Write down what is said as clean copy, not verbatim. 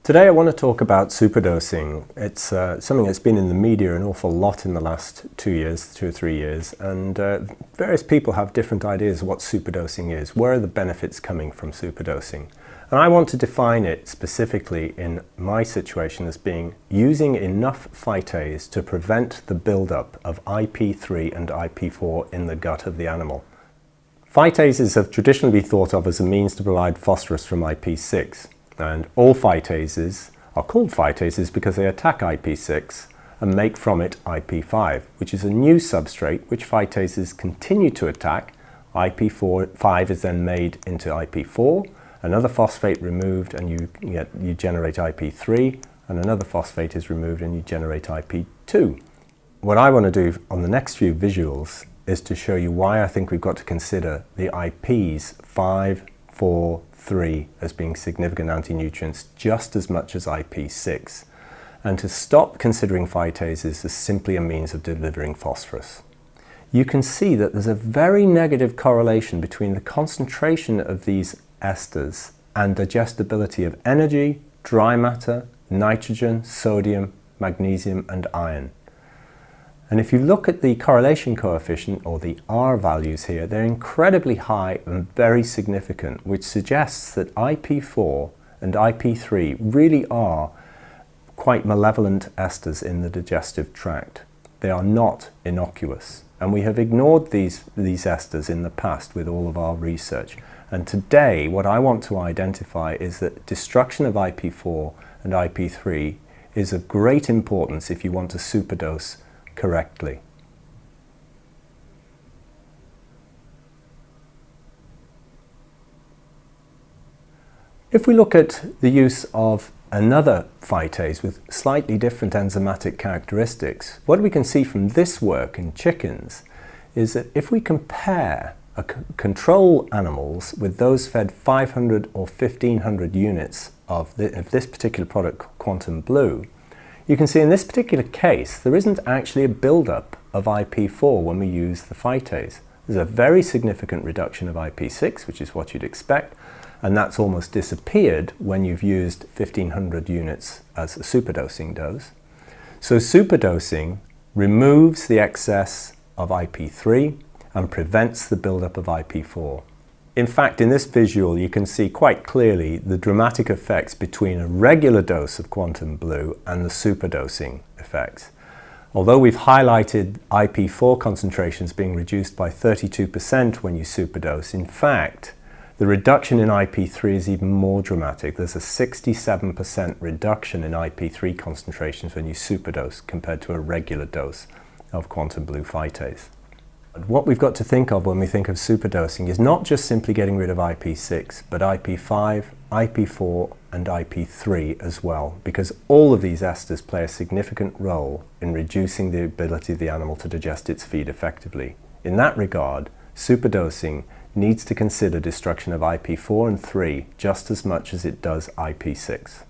Today I want to talk about superdosing. It's something that's been in the media an awful lot in the last 2 or 3 years, and various people have different ideas of what superdosing is. Where are the benefits coming from superdosing? And I want to define it specifically in my situation as being using enough phytase to prevent the buildup of IP3 and IP4 in the gut of the animal. Phytases have traditionally been thought of as a means to provide phosphorus from IP6. And all phytases are called phytases because they attack IP6 and make from it IP5, which is a new substrate which phytases continue to attack. IP5 is then made into IP4, another phosphate removed and you generate IP3, and another phosphate is removed and you generate IP2. What I want to do on the next few visuals is to show you why I think we've got to consider the IPs 5, 4, 3 as being significant anti-nutrients just as much as IP6, and to stop considering phytases as simply a means of delivering phosphorus. You can see that there's a very negative correlation between the concentration of these esters and digestibility of energy, dry matter, nitrogen, sodium, magnesium and iron. And if you look at the correlation coefficient, or the R values here, they're incredibly high and very significant, which suggests that IP4 and IP3 really are quite malevolent esters in the digestive tract. They are not innocuous. And we have ignored these esters in the past with all of our research. And today, what I want to identify is that destruction of IP4 and IP3 is of great importance if you want to superdose correctly. If we look at the use of another phytase with slightly different enzymatic characteristics, what we can see from this work in chickens is that if we compare control animals with those fed 500 or 1500 units of this particular product, Quantum Blue, you can see in this particular case there isn't actually a buildup of IP4 when we use the phytase. There's a very significant reduction of IP6, which is what you'd expect, and that's almost disappeared when you've used 1500 units as a superdosing dose. So superdosing removes the excess of IP3 and prevents the buildup of IP4. In fact, in this visual you can see quite clearly the dramatic effects between a regular dose of Quantum Blue and the superdosing effects. Although we've highlighted IP4 concentrations being reduced by 32% when you superdose, in fact, the reduction in IP3 is even more dramatic. There's a 67% reduction in IP3 concentrations when you superdose compared to a regular dose of Quantum Blue phytase. What we've got to think of when we think of superdosing is not just simply getting rid of IP6, but IP5, IP4 and IP3 as well, because all of these esters play a significant role in reducing the ability of the animal to digest its feed effectively. In that regard, superdosing needs to consider destruction of IP4 and 3 just as much as it does IP6.